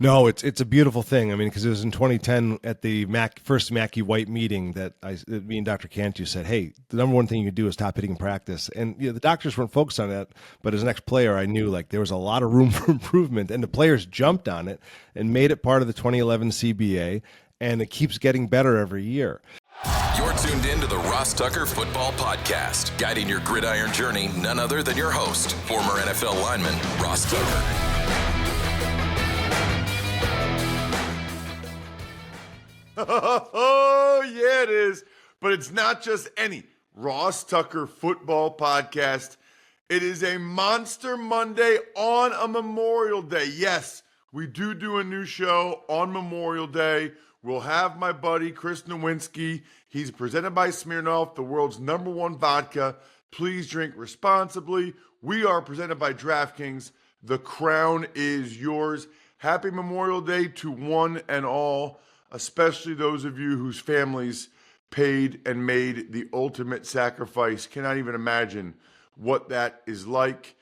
No, it's a beautiful thing. I mean, because it was in 2010 at the first Mackey White meeting that me and Dr. Cantu said, "Hey, the number one thing you can do is stop hitting practice." And the doctors weren't focused on that, but as an ex-player, I knew like there was a lot of room for improvement, and the players jumped on it and made it part of the 2011 CBA, and it keeps getting better every year. You're tuned in to the Ross Tucker Football Podcast, guiding your gridiron journey, none other than your host, former NFL lineman Ross Tucker. Oh, yeah, it is. But it's not just any Ross Tucker Football Podcast. It is a Monster Monday on a Memorial Day. Yes, we do a new show on Memorial Day. We'll have my buddy Chris Nowinski. He's presented by Smirnoff, the world's #1 vodka. Please drink responsibly. We are presented by DraftKings. The crown is yours. Happy Memorial Day to one and all, especially those of you whose families paid and made the ultimate sacrifice. Cannot even imagine what that is like.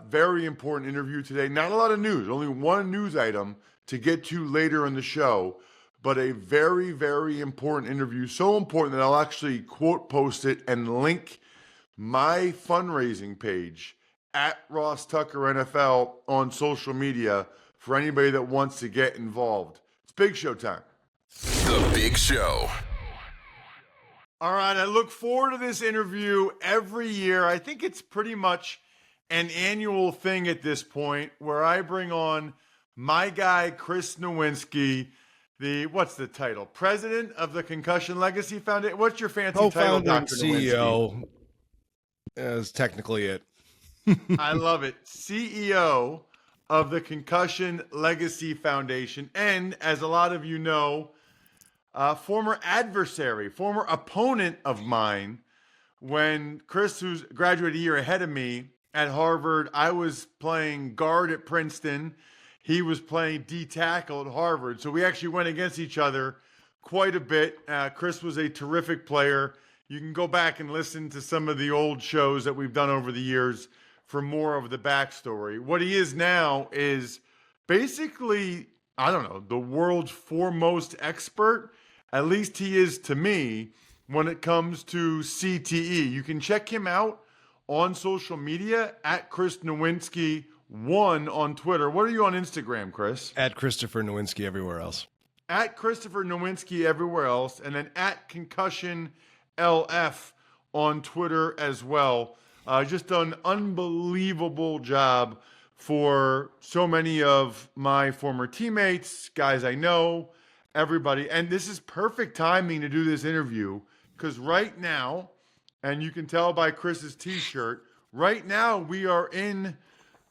Very important interview today. Not a lot of news, only one news item to get to later in the show, but a very, very important interview. So important that I'll actually quote post it and link my fundraising page at Ross Tucker NFL on social media for anybody that wants to get involved. It's Big Show time. The Big Show. All right, I look forward to this interview every year. I think it's pretty much an annual thing at this point where I bring on my guy, Chris Nowinski, what's the title? President of the Concussion Legacy Foundation. What's your fancy title, Co-founder and Dr. CEO is technically it. I love it. CEO of the Concussion Legacy Foundation. And as a lot of you know, former adversary, former opponent of mine. When Chris, who's graduated a year ahead of me at Harvard, I was playing guard at Princeton. He was playing D tackle at Harvard. So we actually went against each other quite a bit. Chris was a terrific player. You can go back and listen to some of the old shows that we've done over the years for more of the backstory. What he is now is basically, I don't know, the world's foremost expert. At least he is to me when it comes to CTE. You can check him out on social media at Chris Nowinski 1 on Twitter. What are you on Instagram, Chris? At Christopher Nowinski everywhere else. At Christopher Nowinski everywhere else, and then at Concussion LF on Twitter as well. Just done an unbelievable job for so many of my former teammates, guys I know, everybody. And this is perfect timing to do this interview because right now, and you can tell by Chris's t-shirt, right now we are in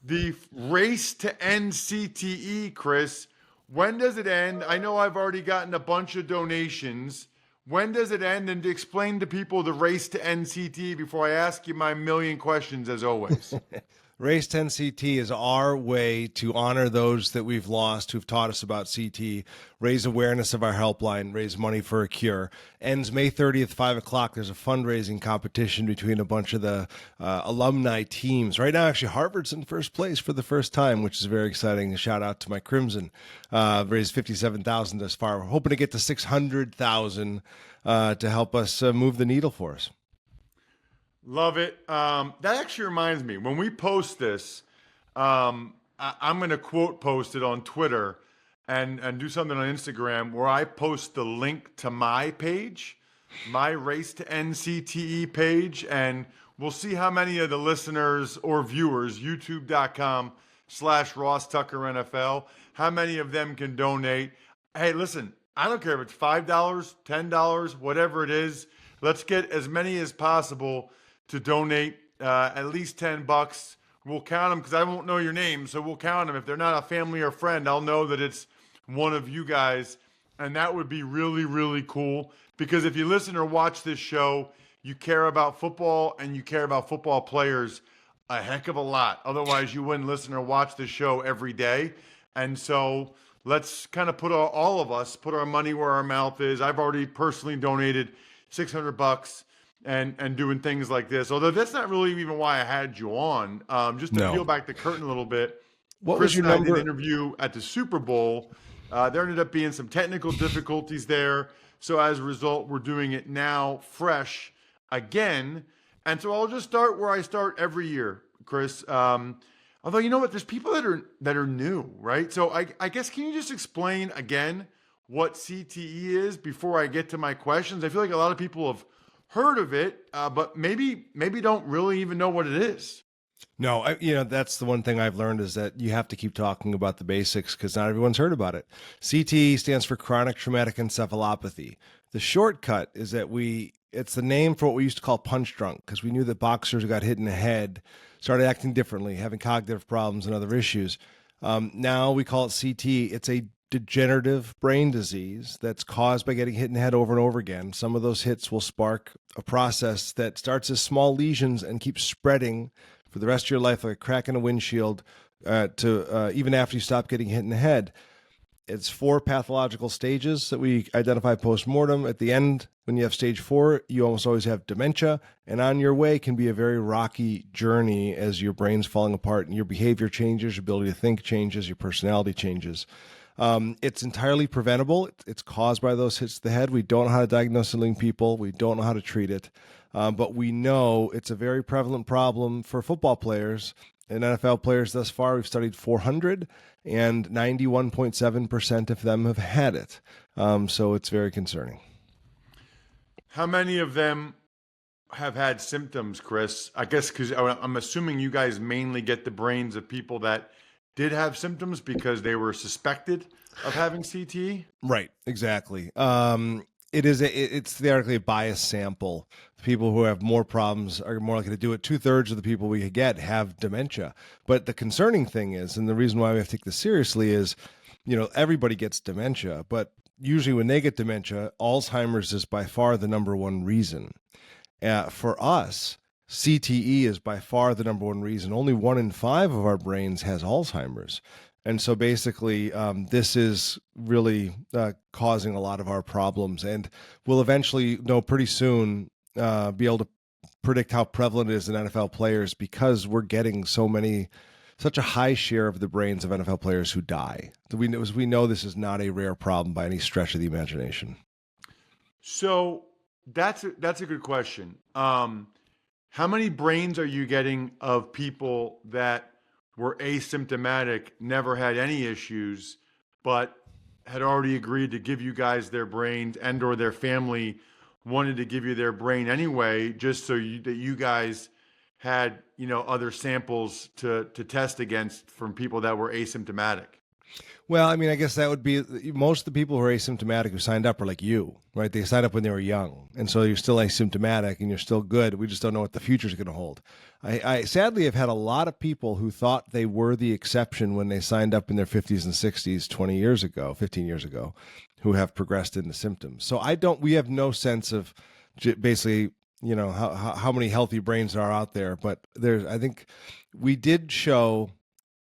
the race to end CTE, Chris. When does it end? I know I've already gotten a bunch of donations. When does it end? And to explain to people the race to end CTE before I ask you my million questions, as always. Race 10 CT is our way to honor those that we've lost who've taught us about CT, raise awareness of our helpline, raise money for a cure. Ends May 30th, 5 o'clock. There's a fundraising competition between a bunch of the alumni teams. Right now, actually, Harvard's in first place for the first time, which is very exciting. A shout out to my Crimson. Raised $57,000 thus far. We're hoping to get to $600,000 to help us move the needle for us. Love it. That actually reminds me, when we post this, I'm going to quote post it on Twitter and do something on Instagram where I post the link to my page, my Race to End CTE page, and we'll see how many of the listeners or viewers, youtube.com/Ross Tucker NFL, how many of them can donate. Hey, listen, I don't care if it's $5, $10, whatever it is. Let's get as many as possible to donate at least $10. We'll count them because I won't know your name, so we'll count them. If they're not a family or friend, I'll know that it's one of you guys, and that would be really, really cool because if you listen or watch this show, you care about football and you care about football players a heck of a lot. Otherwise, you wouldn't listen or watch this show every day. And so let's kind of put all of us, put our money where our mouth is. I've already personally donated $600 and doing things like this. Although that's not really even why I had you on. Just to peel back the curtain a little bit. What Chris was your and I did number? an interview at the Super Bowl. There ended up being some technical difficulties there. So as a result, we're doing it now fresh again. And so I'll just start where I start every year, Chris. Although you know what, there's people that are new, right? So I guess, can you just explain again what CTE is before I get to my questions? I feel like a lot of people have heard of it, but maybe don't really even know what it is. No, that's the one thing I've learned is that you have to keep talking about the basics because not everyone's heard about it. CTE stands for chronic traumatic encephalopathy. The shortcut is that it's the name for what we used to call punch drunk because we knew that boxers who got hit in the head started acting differently, having cognitive problems and other issues. Now we call it CTE. It's a degenerative brain disease that's caused by getting hit in the head over and over again. Some of those hits will spark a process that starts as small lesions and keeps spreading for the rest of your life like a crack in a windshield to even after you stop getting hit in the head. It's 4 pathological stages that we identify post-mortem. At the end, when you have stage 4, you almost always have dementia, and on your way can be a very rocky journey as your brain's falling apart and your behavior changes, your ability to think changes, your personality changes. It's entirely preventable. It's caused by those hits to the head. We don't know how to diagnose it in people. We don't know how to treat it. But we know it's a very prevalent problem for football players and NFL players thus far. We've studied 400, and 91.7% of them have had it. So it's very concerning. How many of them have had symptoms, Chris? I guess because I'm assuming you guys mainly get the brains of people that did have symptoms because they were suspected of having CTE? Right, exactly. It's theoretically a biased sample. The people who have more problems are more likely to do it. 2/3 of the people we get have dementia. But the concerning thing is, and the reason why we have to take this seriously is, everybody gets dementia, but usually when they get dementia, Alzheimer's is by far the number one reason. For us, CTE is by far the number one reason. Only 1 in 5 of our brains has Alzheimer's. And so basically, this is really causing a lot of our problems. And we'll eventually know pretty soon, be able to predict how prevalent it is in NFL players because we're getting such a high share of the brains of NFL players who die. We know this is not a rare problem by any stretch of the imagination. So that's a good question. How many brains are you getting of people that were asymptomatic, never had any issues, but had already agreed to give you guys their brains, and or their family wanted to give you their brain anyway, just so that you guys had, other samples to test against from people that were asymptomatic? Well, I mean, I guess that would be most of the people who are asymptomatic who signed up are like you, right? They signed up when they were young. And so you're still asymptomatic and you're still good. We just don't know what the future is going to hold. I sadly have had a lot of people who thought they were the exception when they signed up in their 50s and 60s 15 years ago, who have progressed into symptoms. So we have no sense of basically, how many healthy brains are out there. But I think we did show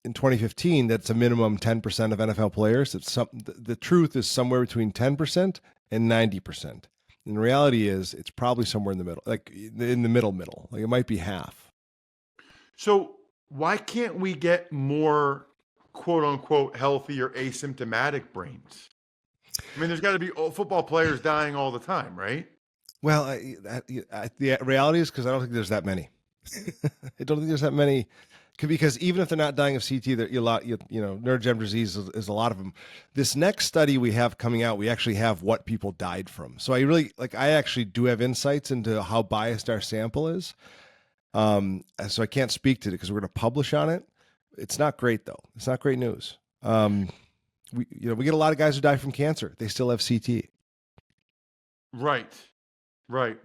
in 2015 that's a minimum 10% of NFL players. The truth is somewhere between 10% and 90%. And the reality is it's probably somewhere in the middle, like in the middle. Like it might be half. So why can't we get more quote unquote healthy or asymptomatic brains? I mean, there's got to be football players dying all the time, right? Well, the reality is because I don't think there's that many. I don't think there's that many. Because even if they're not dying of CT, neurodegenerative disease is a lot of them. This next study we have coming out, we actually have what people died from. So I actually do have insights into how biased our sample is. So I can't speak to it because we're going to publish on it. It's not great though. It's not great news. We get a lot of guys who die from cancer. They still have CT. Right.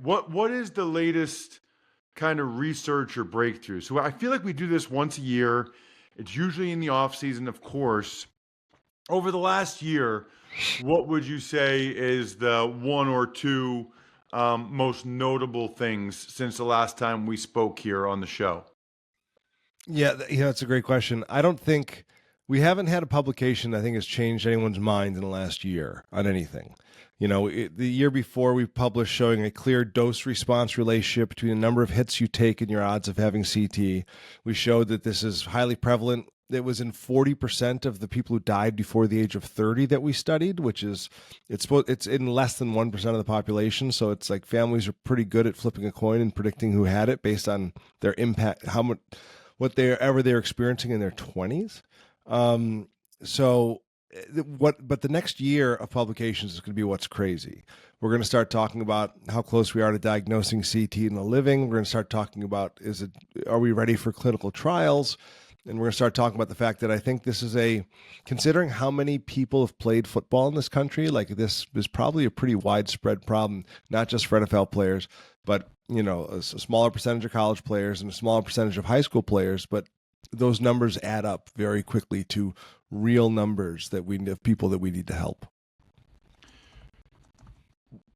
What is the latest kind of research or breakthrough? So I feel like we do this once a year. It's usually in the off season, of course. Over the last year, what would you say is the 1 or 2 most notable things since the last time we spoke here on the show? Yeah, that's a great question. I don't think we haven't had a publication I think has changed anyone's mind in the last year on anything. The year before we published showing a clear dose-response relationship between the number of hits you take and your odds of having CT. We showed that this is highly prevalent It was in 40% of the people who died before the age of 30 that we studied, which is it's in less than 1% of the population. So it's like families are pretty good at flipping a coin and predicting who had it based on their impact, they're experiencing in their 20s. But the next year of publications is going to be what's crazy. We're going to start talking about how close we are to diagnosing CT in the living. We're going to start talking about, are we ready for clinical trials? And we're going to start talking about the fact that I think this is considering how many people have played football in this country, like this is probably a pretty widespread problem, not just for NFL players, but, a smaller percentage of college players and a smaller percentage of high school players. But those numbers add up very quickly to real numbers of people that we need to help.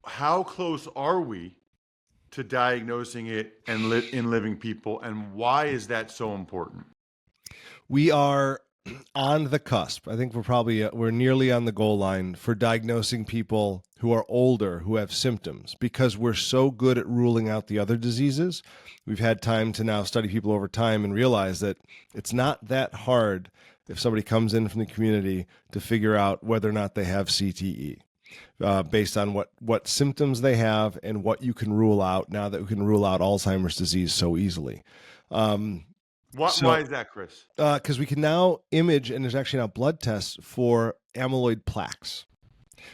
How close are we to diagnosing it and in living people, and why is that so important? We are on the cusp. I think we're nearly on the goal line for diagnosing people who are older, who have symptoms, because we're so good at ruling out the other diseases. We've had time to now study people over time and realize that it's not that hard if somebody comes in from the community to figure out whether or not they have CTE, based on what symptoms they have and what you can rule out now that we can rule out Alzheimer's disease so easily. Why is that, Chris? Because we can now image, and there's actually now blood tests for amyloid plaques.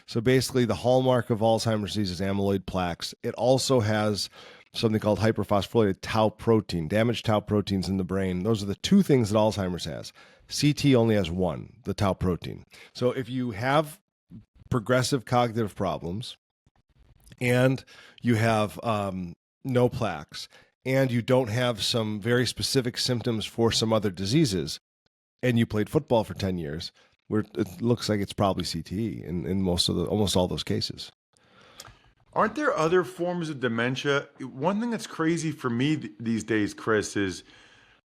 So basically, the hallmark of Alzheimer's disease is amyloid plaques. It also has something called hyperphosphorylated tau protein, damaged tau proteins in the brain. Those are the two things that Alzheimer's has. CT only has one, the tau protein. So if you have progressive cognitive problems and you have no plaques, and you don't have some very specific symptoms for some other diseases, and you played football for 10 years, it looks like it's probably CTE in almost all those cases. Aren't there other forms of dementia? One thing that's crazy for me these days, Chris, is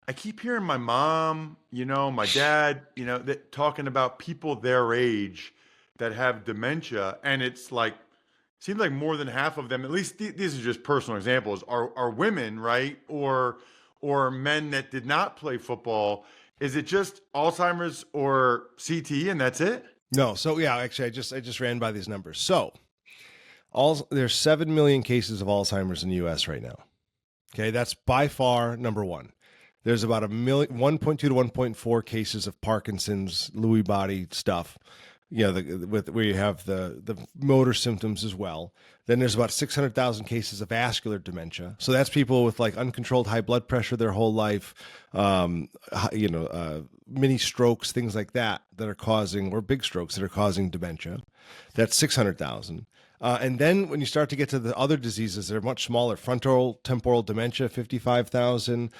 I keep hearing my mom, my dad, that talking about people their age that have dementia, and it's like, seems like more than half of them, at least these are just personal examples, are women, right? Or men that did not play football. Is it just Alzheimer's or CTE and that's it? No. So yeah, actually, I just ran by these numbers. So there's 7 million cases of Alzheimer's in the U.S. right now. Okay, that's by far number one. There's about 1.2 to 1.4 cases of Parkinson's, Lewy body stuff. Where you have the motor symptoms as well. Then there's about 600,000 cases of vascular dementia. So that's people with like uncontrolled high blood pressure their whole life, mini strokes, things like that are causing, or big strokes that are causing dementia. That's 600,000. And then when you start to get to the other diseases that are much smaller, frontal temporal dementia, 55,000,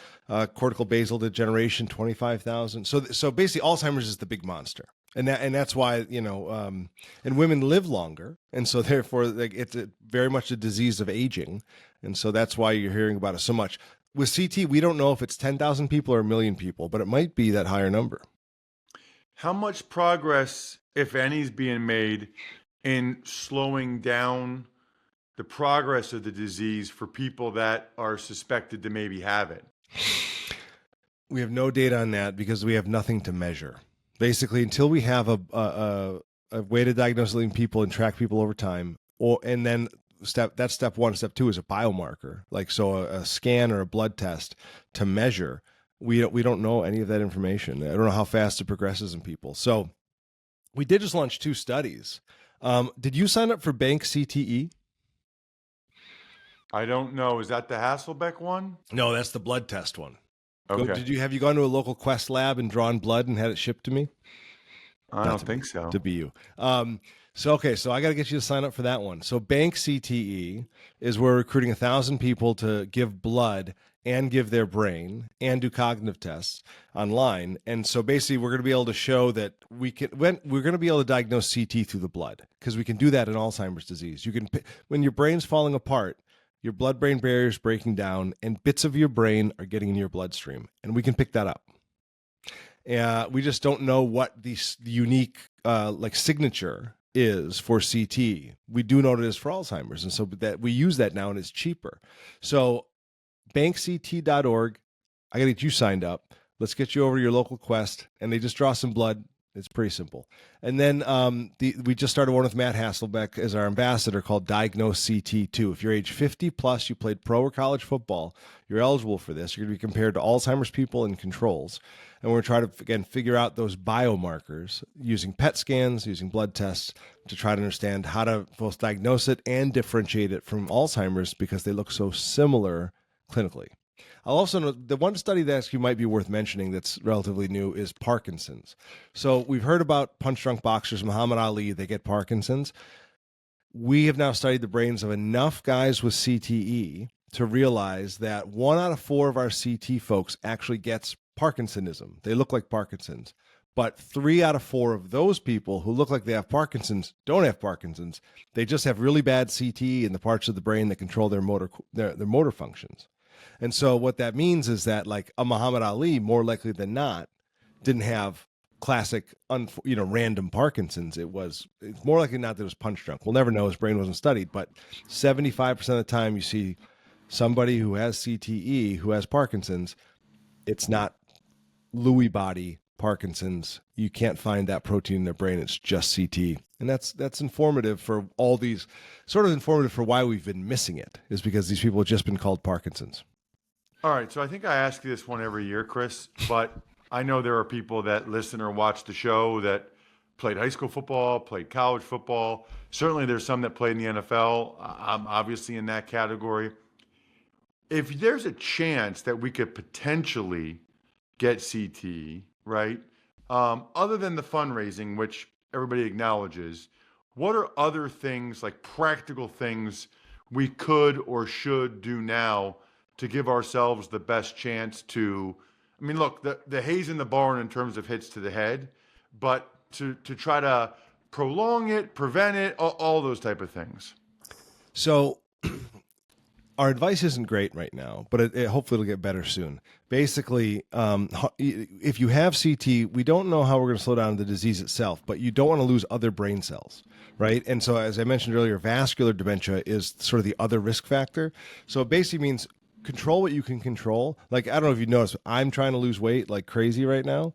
cortical basal degeneration, 25,000. So basically Alzheimer's is the big monster. And that's why, and women live longer. And so therefore, it's very much a disease of aging. And so that's why you're hearing about it so much. With CT, we don't know if it's 10,000 people or 1 million people, but it might be that higher number. How much progress, if any, is being made in slowing down the progress of the disease for people that are suspected to maybe have it? We have no data on that because we have nothing to measure. Basically, until we have a way to diagnose living people and track people over time, and then that's step one. Step two is a biomarker, a scan or a blood test to measure. We don't know any of that information. I don't know how fast it progresses in people. So we did just launch 2 studies. Did you sign up for Bank CTE? I don't know. Is that the Hasselbeck one? No, that's the blood test one. Okay. Have you gone to a local Quest lab and drawn blood and had it shipped to me? I don't think so. To be you. So I got to get you to sign up for that one. So Bank CTE is we're recruiting 1,000 people to give blood and give their brain and do cognitive tests online. And so basically we're going to be able to show that we're going to be able to diagnose CT through the blood, because we can do that in Alzheimer's disease. When your brain's falling apart, your blood-brain barrier is breaking down, and bits of your brain are getting in your bloodstream, and we can pick that up. We just don't know what the unique signature is for CT. We do know what it is for Alzheimer's, and so that we use that now, and it's cheaper. So bankct.org, I got to get you signed up. Let's get you over to your local Quest, and they just draw some blood. It's pretty simple. And then we just started one with Matt Hasselbeck as our ambassador called Diagnose CT2. If you're age 50 plus, you played pro or college football, you're eligible for this. You're going to be compared to Alzheimer's people and controls. And we're going to try to, again, figure out those biomarkers using PET scans, using blood tests to try to understand how to both diagnose it and differentiate it from Alzheimer's because they look so similar clinically. I'll also note the one study that actually might be worth mentioning that's relatively new is Parkinson's. So we've heard about punch-drunk boxers, Muhammad Ali, they get Parkinson's. We have now studied the brains of enough guys with CTE to realize that 1 out of 4 of our CT folks actually gets Parkinsonism. They look like Parkinson's. But 3 out of 4 of those people who look like they have Parkinson's don't have Parkinson's. They just have really bad CTE in the parts of the brain that control their motor functions. And so what that means is that like a Muhammad Ali, more likely than not, didn't have classic, random Parkinson's. It's more likely not that it was punch drunk. We'll never know. His brain wasn't studied, but 75% of the time you see somebody who has CTE, who has Parkinson's, it's not Lewy body Parkinson's. You can't find that protein in their brain. It's just CT. And that's informative for all these, sort of informative for why we've been missing it, is because these people have just been called Parkinson's. All right, so I think I ask you this one every year, Chris, but I know there are people that listen or watch the show that played high school football, played college football. Certainly there's some that played in the NFL. I'm obviously in that category. If there's a chance that we could potentially get CT, right, other than the fundraising, which everybody acknowledges, what are other things, like practical things, we could or should do now to give ourselves the best chance to, I mean, look, the hay's in the barn in terms of hits to the head, but to try to prolong it, prevent it, all those type of things. So our advice isn't great right now, but hopefully it'll get better soon. Basically, if you have CT, we don't know how we're going to slow down the disease itself, but you don't want to lose other brain cells, right? And so as I mentioned earlier, vascular dementia is sort of the other risk factor. So it basically means control what you can control. Like, I don't know if you noticed, I'm trying to lose weight like crazy right now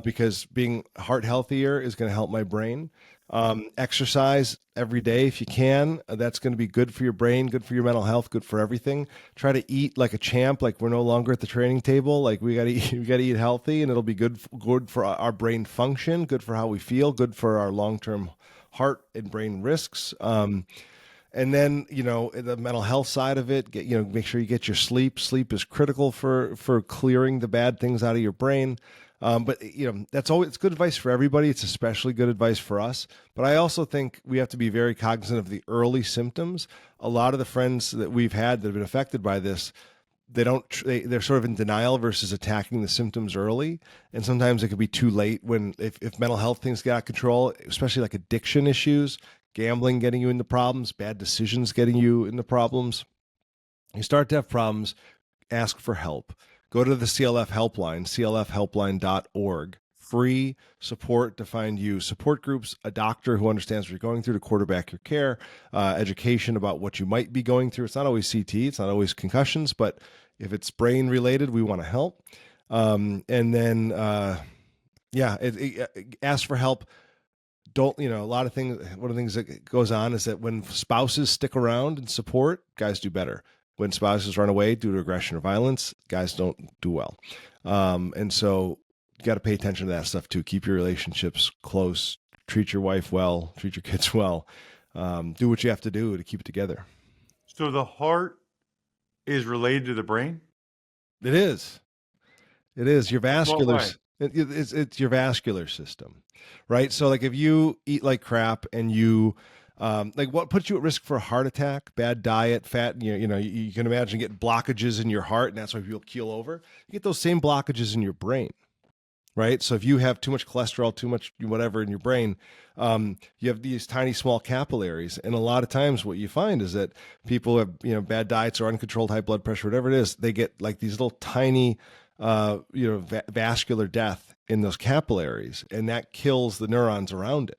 because being heart healthier is going to help my brain. Exercise every day if you can. That's going to be good for your brain, good for your mental health, good for everything. Try to eat like a champ, like we're no longer at the training table. Like we got to eat healthy, and it'll be good for our brain function, good for how we feel, good for our long-term heart and brain risks. And then, the mental health side of it, make sure you get your sleep. Sleep is critical for clearing the bad things out of your brain. But that's always, it's good advice for everybody. It's especially good advice for us. But I also think we have to be very cognizant of the early symptoms. A lot of the friends that we've had that have been affected by this, they're sort of in denial versus attacking the symptoms early. And sometimes it could be too late if mental health things get out of control, especially like addiction issues, gambling getting you into problems, bad decisions getting you into problems. You start to have problems, ask for help. Go to the CLF helpline, clfhelpline.org. Free support to find you support groups, a doctor who understands what you're going through to quarterback your care, education about what you might be going through. It's not always CT, it's not always concussions, but if it's brain related, we want to help. And then, ask for help. Don't, a lot of things, one of the things that goes on is that when spouses stick around and support, guys do better. When spouses run away due to aggression or violence, guys don't do well. And so you got to pay attention to that stuff too. Keep your relationships close, treat your wife well, treat your kids well, do what you have to do to keep it together. So the heart is related to the brain? It is. Your vascular, it's your vascular system, right? So like if you eat like crap and you, like what puts you at risk for a heart attack? Bad diet, fat. You can imagine getting blockages in your heart, and that's why people keel over. You get those same blockages in your brain, right? So if you have too much cholesterol, too much whatever in your brain, you have these tiny small capillaries, and a lot of times what you find is that people have bad diets or uncontrolled high blood pressure, whatever it is, they get like these little tiny vascular death in those capillaries, and that kills the neurons around it.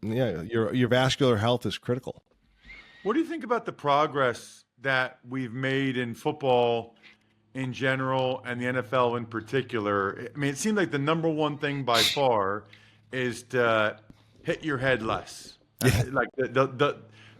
Your vascular health is critical. What do you think about the progress that we've made in football in general and the NFL in particular, I mean, it seems like the number one thing by far is to hit your head less. Like the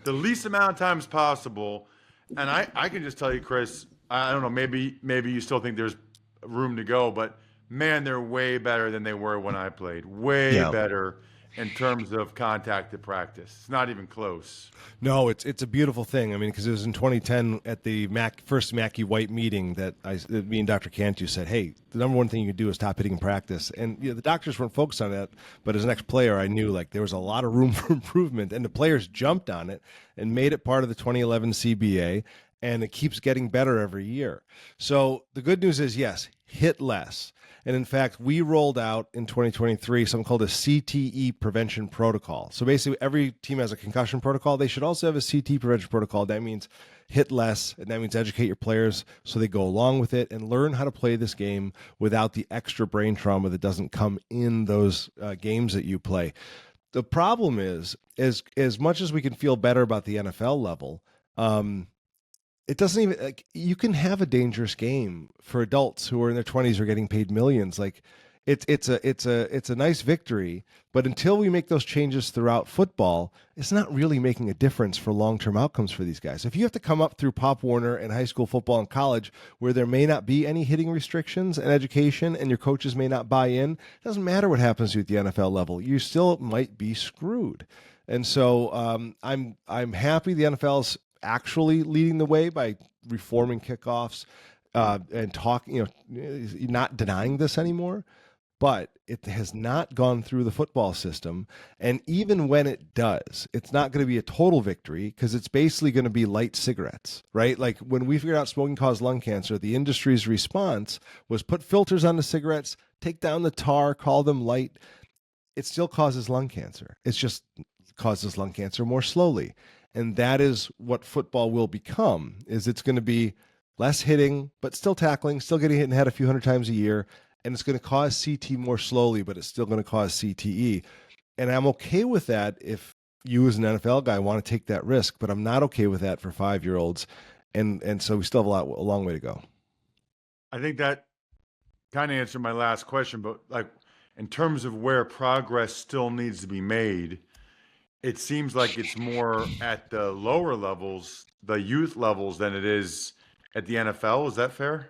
least amount of times possible. And I can just tell you, Chris, I don't know, maybe you still think there's room to go, but man, they're way better than they were when I played. Way better in terms of contact at practice. It's not even close. No, it's a beautiful thing. I mean, because it was in 2010 at the first Mackey White meeting that me and Dr. Cantu said, hey, the number one thing you can do is stop hitting in practice. And the doctors weren't focused on that, but as an ex-player, I knew like there was a lot of room for improvement, and the players jumped on it and made it part of the 2011 CBA, and it keeps getting better every year. So the good news is, yes, hit less. And in fact, we rolled out in 2023 something called a CTE prevention protocol. So basically, every team has a concussion protocol. They should also have a CTE prevention protocol. That means hit less, and that means educate your players so they go along with it and learn how to play this game without the extra brain trauma that doesn't come in those games that you play. The problem is, as much as we can feel better about the NFL level, it doesn't even like you can have a dangerous game for adults who are in their 20s or getting paid millions. Like it's a nice victory, but until we make those changes throughout football, it's not really making a difference for long-term outcomes for these guys. If you have to come up through Pop Warner and high school football and college where there may not be any hitting restrictions and education and your coaches may not buy in, it doesn't matter what happens to you at the NFL level. You still might be screwed. And so I'm happy the NFL's actually leading the way by reforming kickoffs and talking, not denying this anymore, but it has not gone through the football system. And even when it does, it's not going to be a total victory because it's basically going to be light cigarettes, right? Like when we figured out smoking caused lung cancer, the industry's response was put filters on the cigarettes, take down the tar, call them light. It still causes lung cancer. It's just causes lung cancer more slowly. And that is what football will become, is it's going to be less hitting, but still tackling, still getting hit in the head a few hundred times a year. And it's going to cause CT more slowly, but it's still going to cause CTE. And I'm okay with that if you as an NFL guy want to take that risk, but I'm not okay with that for 5-year-olds. And so we still have a long way to go. I think that kind of answered my last question, but like in terms of where progress still needs to be made, it seems like it's more at the lower levels, the youth levels, than it is at the NFL. Is that fair?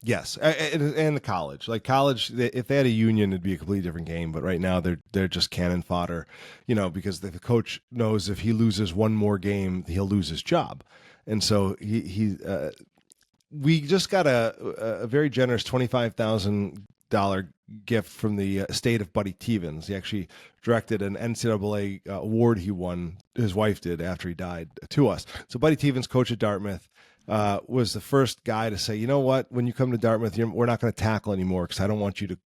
Yes, and the college. Like college, if they had a union, it'd be a completely different game. But right now, they're just cannon fodder, because the coach knows if he loses one more game, he'll lose his job. And so we just got a very generous $25,000 gift from the state of Buddy Tevens. He actually directed an NCAA award he won, his wife did after he died, to us. So Buddy Tevens, coach at Dartmouth, was the first guy to say, you know what, when you come to Dartmouth, we're not going to tackle anymore because I don't want you to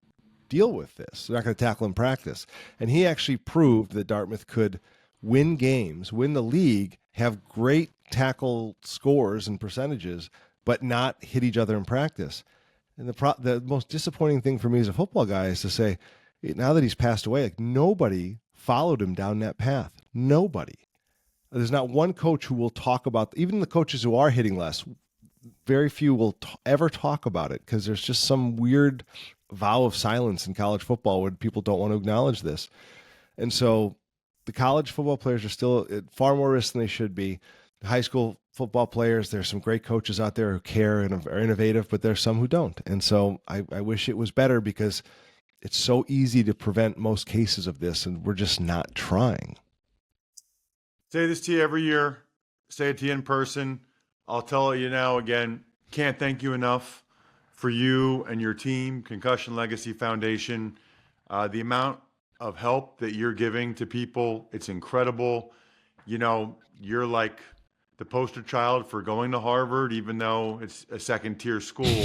deal with this. We're not going to tackle in practice. And he actually proved that Dartmouth could win games, win the league, have great tackle scores and percentages, but not hit each other in practice. And the most disappointing thing for me as a football guy is to say, now that he's passed away, like nobody followed him down that path. Nobody. There's not one coach who will talk about, even the coaches who are hitting less, very few will ever talk about it because there's just some weird vow of silence in college football where people don't want to acknowledge this. And so the college football players are still at far more risk than they should be. High school football players, there's some great coaches out there who care and are innovative, but there's some who don't. And so I wish it was better because it's so easy to prevent most cases of this, and we're just not trying. Say this to you every year. Say it to you in person. I'll tell you now again, can't thank you enough for you and your team, Concussion Legacy Foundation. The amount of help that you're giving to people, it's incredible. You're like the poster child for going to Harvard, even though it's a second-tier school.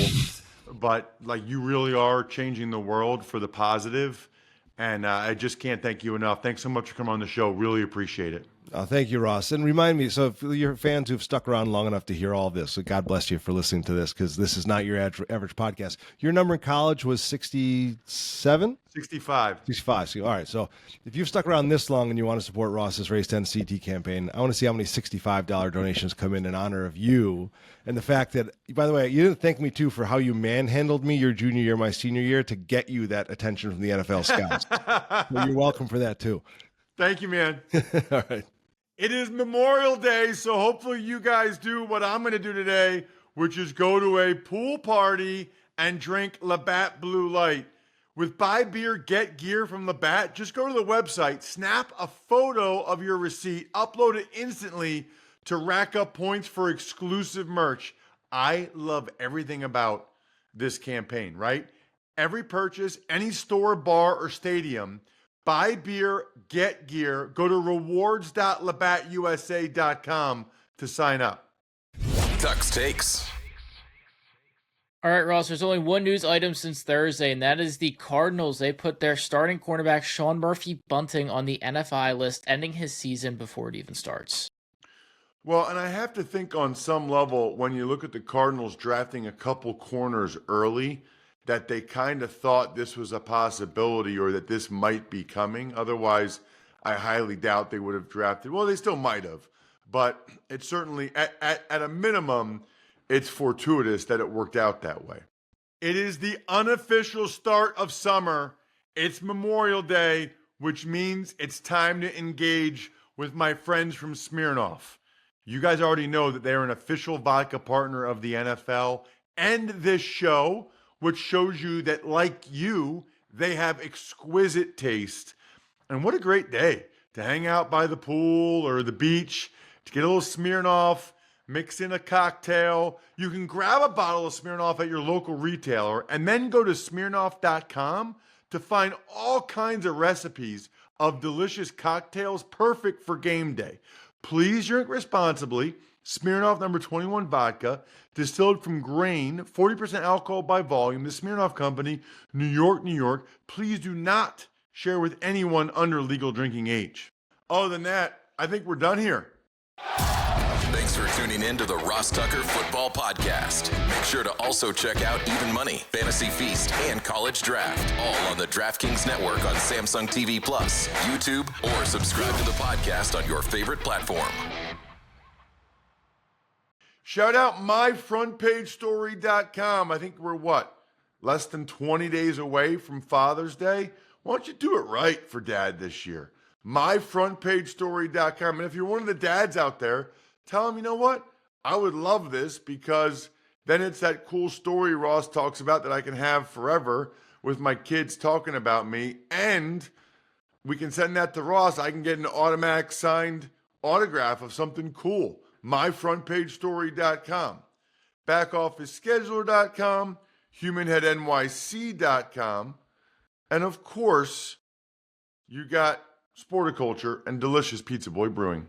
But like you really are changing the world for the positive. And I just can't thank you enough. Thanks so much for coming on the show. Really appreciate it. Oh, thank you, Ross. And remind me, so if you're fans who've stuck around long enough to hear all this, so God bless you for listening to this, because this is not your average podcast. Your number in college was 67? 65. 65. So, all right. So if you've stuck around this long and you want to support Ross's Race 10 CT campaign, I want to see how many $65 donations come in honor of you. And the fact that, by the way, you didn't thank me, too, for how you manhandled me your junior year, my senior year, to get you that attention from the NFL scouts. So you're welcome for that, too. Thank you, man. All right. It is Memorial Day, so hopefully you guys do what I'm going to do today, which is go to a pool party and drink Labatt Blue Light. With Buy Beer, Get Gear from Labatt, just go to the website, snap a photo of your receipt, upload it instantly to rack up points for exclusive merch. I love everything about this campaign, right? Every purchase, any store, bar, or stadium, Buy Beer, Get Gear. Go to rewards.labattusa.com to sign up. Tuck's Takes. All right, Ross, there's only one news item since Thursday, and that is the Cardinals. They put their starting cornerback Sean Murphy-Bunting on the NFI list, ending his season before it even starts. Well, and I have to think on some level, when you look at the Cardinals drafting a couple corners early, that they kind of thought this was a possibility or that this might be coming. Otherwise, I highly doubt they would have drafted. Well, they still might have, but it's certainly, at a minimum, it's fortuitous that it worked out that way. It is the unofficial start of summer. It's Memorial Day, which means it's time to engage with my friends from Smirnoff. You guys already know that they're an official vodka partner of the NFL and this show, which shows you that, like you, they have exquisite taste. And what a great day to hang out by the pool or the beach, to get a little Smirnoff, mix in a cocktail. You can grab a bottle of Smirnoff at your local retailer and then go to Smirnoff.com to find all kinds of recipes of delicious cocktails perfect for game day. Please drink responsibly. Smirnoff number 21 vodka, distilled from grain, 40% alcohol by volume. The Smirnoff Company, New York, New York. Please do not share with anyone under legal drinking age. Other than that, I think we're done here. Thanks for tuning in to the Ross Tucker Football Podcast. Make sure to also check out Even Money, Fantasy Feast, and College Draft, all on the DraftKings Network on Samsung TV Plus, YouTube, or subscribe to the podcast on your favorite platform. Shout out myfrontpagestory.com. I think we're less than 20 days away from Father's Day? Why don't you do it right for Dad this year? Myfrontpagestory.com. And if you're one of the dads out there, tell him, you know what? I would love this, because then it's that cool story Ross talks about that I can have forever with my kids talking about me. And we can send that to Ross. I can get an automatic signed autograph of something cool. myfrontpagestory.com, backofficescheduler.com, humanheadnyc.com, and of course, you got Sporticulture and delicious Pizza Boy Brewing.